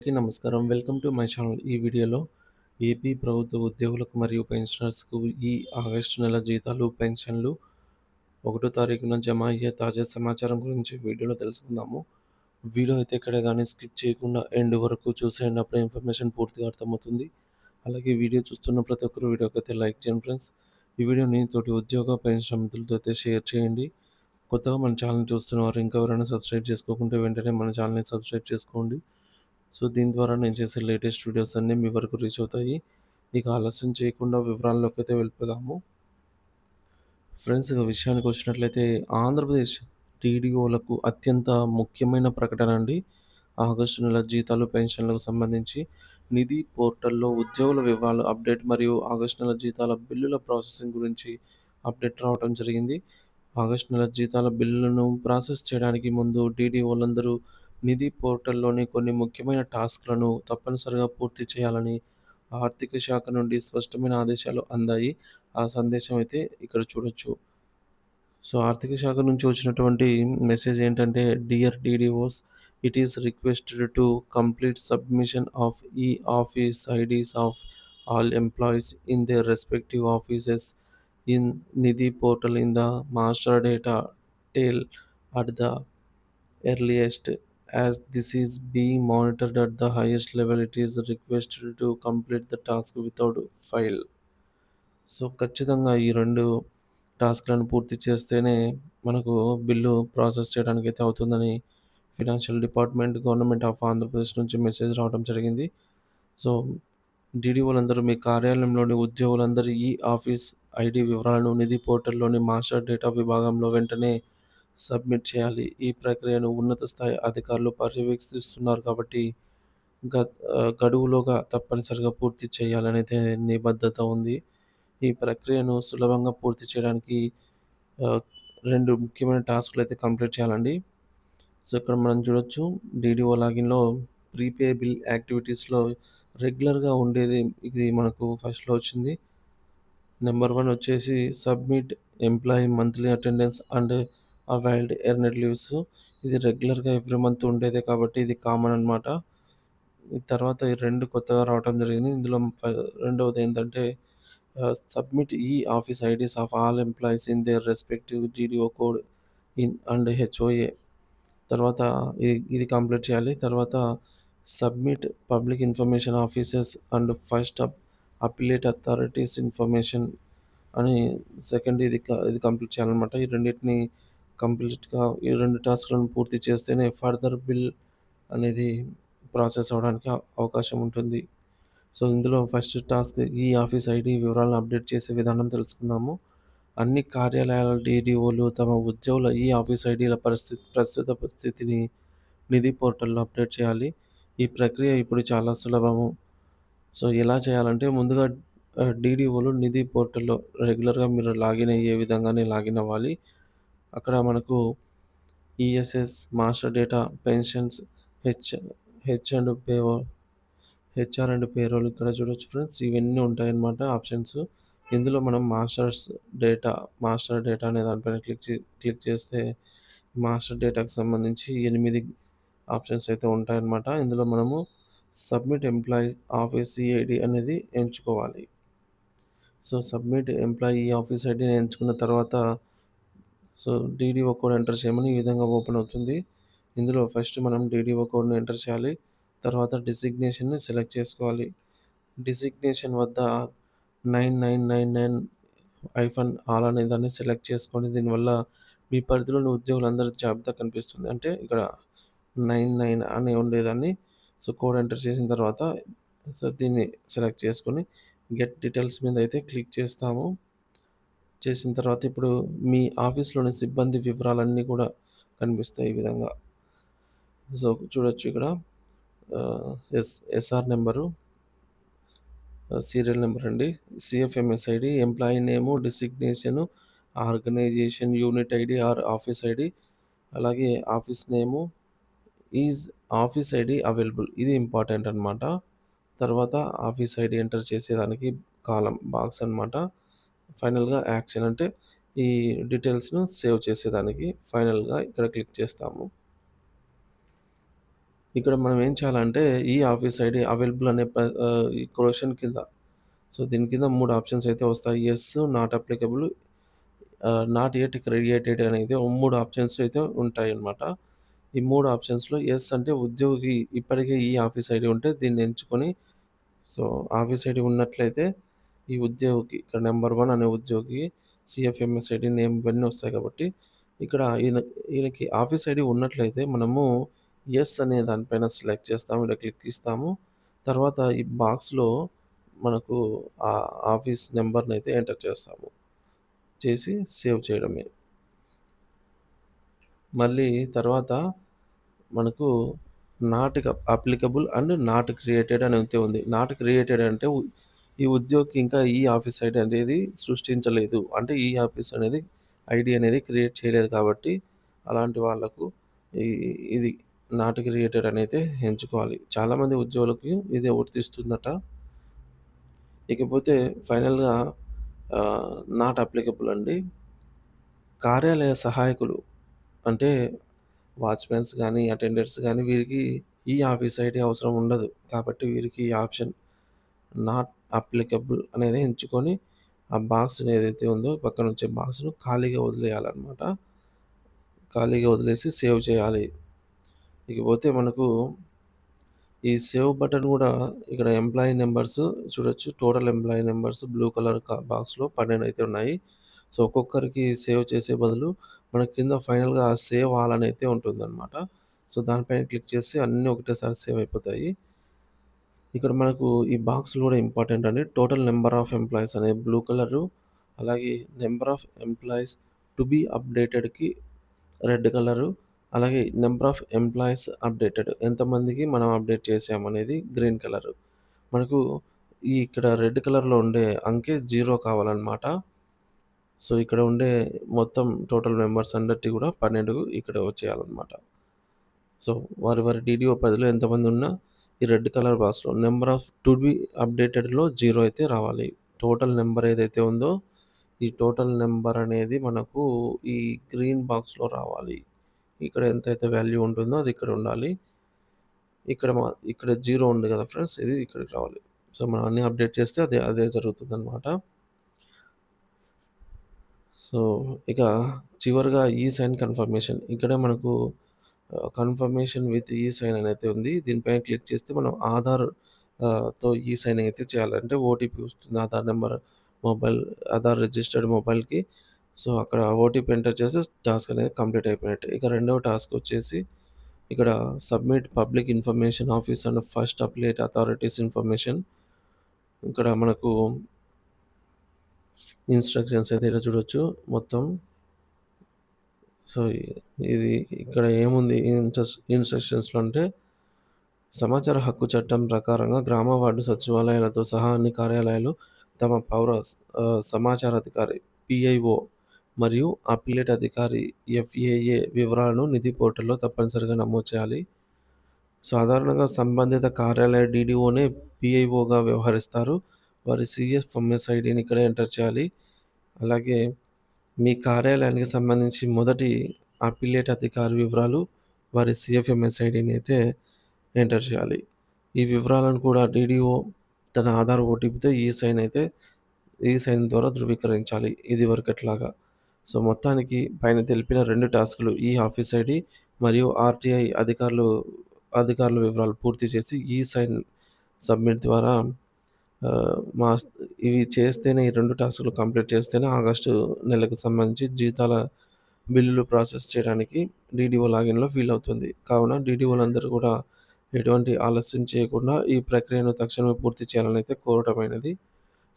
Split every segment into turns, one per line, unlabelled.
అందరికీ నమస్కారం. Welcome to my channel. ఈ వీడియోలో ఏపీ ప్రభుత్వ ఉద్యోగులకు మరియు పెన్షనర్స్‌కు ఈ ఆగస్టు నెల జీతాలు, పెన్షన్లు 1 తారీఖున జమ అయ్యే తాజా సమాచారం గురించి వీడియోలో తెలుసుకుందాము. వీడియో అయితే ఎక్కడ గాని స్కిప్ చేయకుండా ఎండ్ వరకు చూసేయండి. అప్పుడే ఇన్ఫర్మేషన్ పూర్తిగా అర్థమవుతుంది. అలాగే వీడియో చూస్తున్న ప్రతి ఒక్కరు వీడియోకైతే లైక్ చేయండి ఫ్రెండ్స్. ఈ వీడియోని తోటి ఉద్యోగ, పెన్షన్ మిత్రులతో అయితే షేర్ చేయండి. కొత్తగా మన ఛానల్ చూస్తున్నవారు ఇంకా ఎవరైనా సబ్స్క్రైబ్ చేసుకోకుంటే వెంటనే మన ఛానల్‌ని సబ్స్క్రైబ్ చేసుకోండి. సో, దీని ద్వారా నేను చేసే లేటెస్ట్ వీడియోస్ అన్నీ మీ వరకు రీచ్ అవుతాయి. ఇక ఆలస్యం చేయకుండా వివరాల్లోకైతే వెళ్ళిపోదాము. ఫ్రెండ్స్, ఇక విషయానికొచ్చినట్లయితే ఆంధ్రప్రదేశ్ టీడీఓలకు అత్యంత ముఖ్యమైన ప్రకటన అండి. ఆగస్టు నెల జీతాలు, పెన్షన్‌లకు సంబంధించి నిధి పోర్టల్‌లో ఉద్యోగుల వివరాలు అప్డేట్ మరియు ఆగస్టు నెల జీతాల బిల్లుల ప్రాసెసింగ్ గురించి అప్డేట్ రావడం జరిగింది. ఆగస్టు నెల జీతాల బిల్లులను ప్రాసెస్ చేయడానికి ముందు టీడీఓలందరూ నిధి పోర్టల్‌లోని కొన్ని ముఖ్యమైన టాస్క్‌లను తప్పనిసరిగా పూర్తి చేయాలని ఆర్థిక శాఖ నుండి స్పష్టమైన ఆదేశాలు అందాయి. ఆ సందేశం అయితే ఇక్కడ చూడొచ్చు. సో, ఆర్థిక శాఖ నుంచి వచ్చినటువంటి మెసేజ్ ఏంటంటే, dear DDOs, it is requested to complete submission of office IDs of all employees in their respective offices in Nidhi portal in the master data table at the earliest. As this is being monitored at the highest level, it is requested to complete the task without fail. So, ఖచ్చితంగా ఈ 2 టాస్క్‌లను పూర్తి చేస్తేనే మనకు bill process చేయడానికైతే అవుతుందని financial department, government of Andhra Pradesh నుంచి message రావడం జరిగింది. So, డీడీఓలందరూ మీ కార్యాలయంలోని ఉద్యోగులందరి office ID వివరాలను నిధి పోర్టల్‌లోని మాస్టర్ డేటా విభాగంలో వెంటనే సబ్మిట్ చేయాలి. ఈ ప్రక్రియను ఉన్నత స్థాయి అధికారులు పర్యవేక్షిస్తున్నారు కాబట్టి గడువులోగా తప్పనిసరిగా పూర్తి చేయాలనైతే నిబద్ధత ఉంది. ఈ ప్రక్రియను సులభంగా పూర్తి చేయడానికి ఆహ్, 2 ముఖ్యమైన టాస్క్‌లయితే కంప్లీట్ చేయాలండి. సో, ఇక్కడ మనం చూడొచ్చు, డీడీఓ లాగిన్‌లో ప్రీపే బిల్ యాక్టివిటీస్‌లో రెగ్యులర్‌గా ఉండేది ఇది మనకు ఫస్ట్‌లో వచ్చింది. నెంబర్ 1 వచ్చేసి submit employee monthly attendance and availed earned leaves. ఇది రెగ్యులర్‌గా ఎవ్రీ మంత్ ఉండేదే కాబట్టి ఇది కామన్ అనమాట. ఈ తర్వాత ఈ 2 కొత్తగా రావటం జరిగింది. ఇందులో రెండవదేంటంటే submit office IDs of all employees in their respective DDO code in and HOA. తర్వాత ఇది కంప్లీట్ చేయాలి. తర్వాత submit public information officers and first appellate authorities information అని సెకండ్ ఇది కంప్లీట్ చేయాలనమాట. ఈ రెండిటిని కంప్లీట్‌గా ఈ 2 టాస్క్‌లను పూర్తి చేస్తేనే ఫర్దర్ బిల్ అనేది ప్రాసెస్ అవ్వడానికి అవకాశం ఉంటుంది. సో, ఇందులో ఫస్ట్ టాస్క్ ఆఫీస్ ఐడీ వివరాలను అప్డేట్ చేసే విధానం తెలుసుకుందాము. అన్ని కార్యాలయాల డీడీఓలు తమ ఉద్యోగుల ఆఫీస్ ఐడీల ప్రస్తుత పరిస్థితిని నిధి పోర్టల్‌లో అప్డేట్ చేయాలి. ఈ ప్రక్రియ ఇప్పుడు చాలా సులభము. సో, ఎలా చేయాలంటే ముందుగా డీడీఓలు నిధి పోర్టల్‌లో రెగ్యులర్‌గా మీరు లాగిన్ అయ్యే విధంగానే లాగిన్ అవ్వాలి. అక్కడ మనకు ESS, master data, pensions, H H and పేవో హెచ్ఆర్ అండ్ పేరోల్ ఇక్కడ చూడొచ్చు ఫ్రెండ్స్. ఇవన్నీ ఉంటాయన్నమాట ఆప్షన్స్. ఇందులో మనం మాస్టర్ డేటా అనే దానిపైన క్లిక్ చేస్తే మాస్టర్ డేటాకి సంబంధించి 8 ఆప్షన్స్ అయితే ఉంటాయన్నమాట. ఇందులో మనము సబ్మిట్ ఎంప్లాయీ ఆఫీస్ ఈఐడీ అనేది ఎంచుకోవాలి. సో, సబ్మిట్ ఎంప్లాయీ ఆఫీస్ ఐడీని ఎంచుకున్న తర్వాత సో, డీడీఓ కోడ్ ఎంటర్ చేయమని ఈ విధంగా ఓపెన్ అవుతుంది. ఇందులో ఫస్ట్ మనం డీడీఓ కోడ్‌ని ఎంటర్ చేయాలి. తర్వాత డిజిగ్నేషన్‌ని సెలెక్ట్ చేసుకోవాలి. డిజిగ్నేషన్ వద్ద 9999 ఆల్ అనే దాన్ని సెలెక్ట్ చేసుకోండి. దీనివల్ల మీ పరిధిలోని ఉద్యోగులందరి జాబితా కనిపిస్తుంది. అంటే ఇక్కడ 99 అని ఉండేదాన్ని సో, కోడ్ ఎంటర్ చేసిన తర్వాత సో, దీన్ని సెలెక్ట్ చేసుకొని గెట్ డీటెయిల్స్ మీద అయితే క్లిక్ చేస్తాము. చేసిన తర్వాత ఇప్పుడు మీ ఆఫీస్‌లోని సిబ్బంది వివరాలన్నీ కూడా కనిపిస్తాయి ఈ విధంగా. సో, చూడొచ్చు ఇక్కడ ah, SR number, serial number అండి, CFMS ID, employee name, designation, organisation unit ID or office ID, అలాగే office name, is office ID available ఇది ఇంపార్టెంట్ అనమాట. తర్వాత ఆఫీస్ ఐడీ ఎంటర్ చేసేదానికి బాక్స్ అనమాట. ఫైనల్‌గా యాక్షన్ అంటే ఈ డీటెయిల్స్‌ను సేవ్ చేసేదానికి ఫైనల్‌గా ఇక్కడ క్లిక్ చేస్తాము. ఇక్కడ మనం ఏం చేయాలంటే ఈ ఆఫీస్ ఐడీ అవైలబుల్ అనే ఈ క్వెషన్ కింద సో దీని కింద 3 ఆప్షన్స్ అయితే వస్తాయి. Yes, not applicable, not yet created అనేది 3 ఆప్షన్స్ అయితే ఉంటాయన్నమాట. ఈ 3 ఆప్షన్స్‌లో యెస్ అంటే ఉద్యోగి ఇప్పటికే ఈ ఆఫీస్ ఐడీ ఉంటే దీన్ని ఎంచుకొని సో, ఆఫీస్ ఐడీ ఉన్నట్లయితే ఈ ఉద్యోగికి ఇక్కడ నంబర్ 1 అనే ఉద్యోగి సీఎఫ్ఎంఎస్ ఐడీ నేమ్ ఇవన్నీ వస్తాయి కాబట్టి ఇక్కడ ఈయనకి ఆఫీస్ ఐడీ ఉన్నట్లయితే మనము యెస్ అనే దానిపైన సెలెక్ట్ చేస్తాము. ఇక్కడ క్లిక్ ఇస్తాము. తర్వాత ఈ బాక్స్‌లో మనకు ఆ ఆఫీస్ నంబర్‌నైతే ఎంటర్ చేస్తాము. చేసి సేవ్ చేయడమే. మళ్ళీ తర్వాత మనకు not applicable and not created అని అయితే ఉంది. నాట్ క్రియేటెడ్ అంటే ఈ ఉద్యోగికి ఇంకా ఈ ఆఫీస్ ఐడీ అనేది సృష్టించలేదు. అంటే ఈ ఆఫీస్ అనేది ఐడీ అనేది క్రియేట్ చేయలేదు కాబట్టి అలాంటి వాళ్ళకు ఈ ఇది నాట్ క్రియేటెడ్ అని అయితే ఎంచుకోవాలి. చాలామంది ఉద్యోగులకి ఇది వర్తిస్తుందట. ఇకపోతే ఫైనల్‌గా నాట్ అప్లికబుల్ అండి. కార్యాలయ సహాయకులు అంటే వాచ్‌మెన్స్ గానీ, అటెండర్స్ గానీ వీరికి ఈ ఆఫీస్ ఐడీ అవసరం ఉండదు. కాబట్టి వీరికి ఈ ఆప్షన్ నాట్ అప్లికబుల్ అనేది ఎంచుకొని ఆ బాక్స్‌ని ఏదైతే ఉందో పక్కనొచ్చే బాక్స్‌ను ఖాళీగా వదిలేయాలనమాట. ఖాళీగా వదిలేసి సేవ్ చేయాలి. ఇకపోతే మనకు ఈ సేవ్ బటన్ గూడా ఇక్కడ ఎంప్లాయీ నంబర్స్ చూడొచ్చు. Total employee numbers blue colour బాక్స్‌లో 12 అయితే ఉన్నాయి. సో, ఒక్కొక్కరికి సేవ్ చేసే బదులు మనకి కింద ఫైనల్‌గా సేవ్ ఆల్ అని అయితే ఉంటుందనమాట. సో, దానిపైన క్లిక్ చేస్తే అన్నీ ఒకటేసారి సేవ్ అయిపోతాయి. ఇక్కడ మనకు ఈ బాక్స్‌లు గూడా ఇంపార్టెంట్ అండి. టోటల్ నంబర్ ఆఫ్ ఎంప్లాయీస్ అనేది బ్లూ కలరు, అలాగే number of employees to be అప్డేటెడ్‌కి రెడ్ కలరు, అలాగే నంబర్ ఆఫ్ ఎంప్లాయీస్ అప్డేటెడ్ ఎంతమందికి మనం అప్డేట్ చేసామనేది గ్రీన్ కలరు. మనకు ఇక్కడ రెడ్ కలర్‌లో ఉండే అంకె 0 కావాలనమాట. సో, ఇక్కడ ఉండే మొత్తం టోటల్ మెంబర్స్ అందరిది గూడా 12 ఇక్కడ వచ్చేయాలనమాట. సో, వారి డీడీఓ పరిధిలో ఎంతమందున్నా ఈ రెడ్ కలర్ బాక్స్‌లో నంబర్ ఆఫ్ టు బీ అప్డేటెడ్‌లో 0 అయితే రావాలి. టోటల్ నంబర్ ఏదైతే ఉందో, ఈ టోటల్ నంబర్ అనేది మనకు ఈ గ్రీన్ బాక్స్‌లో రావాలి. ఇక్కడ ఎంతైతే వాల్యూ ఉంటుందో అది ఇక్కడ ఉండాలి. ఇక్కడ 0 ఉంది గదా ఫ్రెండ్స్! ఇది ఇక్కడికి రావాలి. సో, మనం అన్నీ అప్డేట్ చేస్తే అదే జరుగుతుందనమాట. సో, ఇక చివరగా ఈ సైన్ కన్ఫర్మేషన్. ఇక్కడ మనకు కన్ఫర్మేషన్ విత్ ఈ సైన్ అనైతే ఉంది. దీనిపైన క్లిక్ చేస్తే మనం ఆధార్ తో ఈ సైన్ అయితే చేయాలి. అంటే ఓటీపీ వస్తుంది. ఆధార్ నంబర్ ఆధార్ రిజిస్టర్డ్ మొబైల్‌కి. సో, అక్కడ ఓటీపీ ఎంటర్ చేస్తే టాస్క్ అనేది కంప్లీట్ అయిపోయినట్టే. ఇక రెండవ టాస్క్ వచ్చేసి ఇక్కడ submit public information office and first update authorities information. ఇక్కడ మనకు ఇన్‌స్ట్రక్షన్స్ అయితే ఇక్కడ చూడొచ్చు మొత్తం. సో, ఇది ఇక్కడ ఏముంది ఇన్‌స్ట్రక్షన్స్‌లో అంటే సమాచార హక్కు చట్టం ప్రకారంగా గ్రామ వార్డు సచివాలయాలతో సహా అన్ని కార్యాలయాలు తమ సమాచార అధికారి పీఐఓ మరియు అప్పిలేట్ అధికారి ఎఫ్ఏఏ వివరాలను నిధి పోర్టల్‌లో తప్పనిసరిగా నమోదు చేయాలి. సాధారణంగా సంబంధిత కార్యాలయ డీడీఓనే పీఐఓగా వ్యవహరిస్తారు. వారి సీఎఫ్ఎంఎస్ ఐడీని ఇక్కడే ఎంటర్ చేయాలి. అలాగే మీ కార్యాలయానికి సంబంధించి మొదటి అప్పిలేట్ అధికారి వివరాలు, వారి సీఎఫ్ఎంఎస్ ఐడీని అయితే ఎంటర్ చేయాలి. ఈ వివరాలను కూడా డీడీఓ తన ఆధార్ ఓటీపీతో ఈ సైన్ ద్వారా ధృవీకరించాలి. ఇదివరకట్లాగా. సో, మొత్తానికి పైన తెలిపిన 2 టాస్క్‌లు ఈ ఆఫీస్ ఐడీ మరియు ఆర్‌టీఐ అధికారుల వివరాలు పూర్తి చేసి ఈ సైన్ సబ్మిట్ ద్వారా ఆహ్, మాస్ ఇవి చేస్తేనే ఈ 2 టాస్క్‌లు కంప్లీట్ చేస్తేనే ఆగస్టు నెలకు సంబంధించి జీతాల బిల్లులు ప్రాసెస్ చేయడానికి డీడీఓ లాగిన్‌లో ఫీల్ అవుతుంది. కావున డీడీఓలందరూ కూడా ఎటువంటి ఆలస్యం చేయకుండా ఈ ప్రక్రియను తక్షణమే పూర్తి చేయాలని అయితే కోరటమైనది.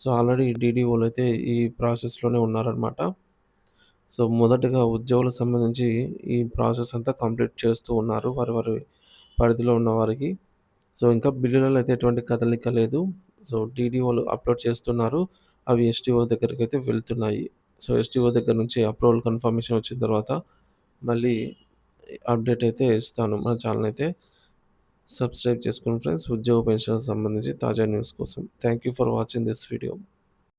సో, ఆల్రెడీ డీడీఓలయితే ఈ ప్రాసెస్‌లోనే ఉన్నారనమాట. సో, మొదటగా ఉద్యోగులకు సంబంధించి ఈ ప్రాసెస్ అంతా కంప్లీట్ చేస్తూ ఉన్నారు. వారి పరిధిలో ఉన్న వారికి. సో, ఇంకా బిల్లులలో అయితే ఎటువంటి కదలిక లేదు. సో, డీడీఓలు అప్‌లోడ్ చేస్తున్నారు. అవి ఎస్‌టీఓ దగ్గరికైతే వెళ్తున్నాయి. సో, ఎస్‌టీఓ దగ్గర నుంచి అప్రూవల్ కన్ఫర్మేషన్ వచ్చిన తర్వాత మళ్ళీ అప్డేట్ అయితే ఇస్తాను. మన ఛానెల్ అయితే సబ్స్క్రైబ్ చేసుకోండి ఫ్రెండ్స్. ఉద్యోగ పెన్షన్‌కి సంబంధించి తాజా న్యూస్ కోసం. Thank you for watching this video.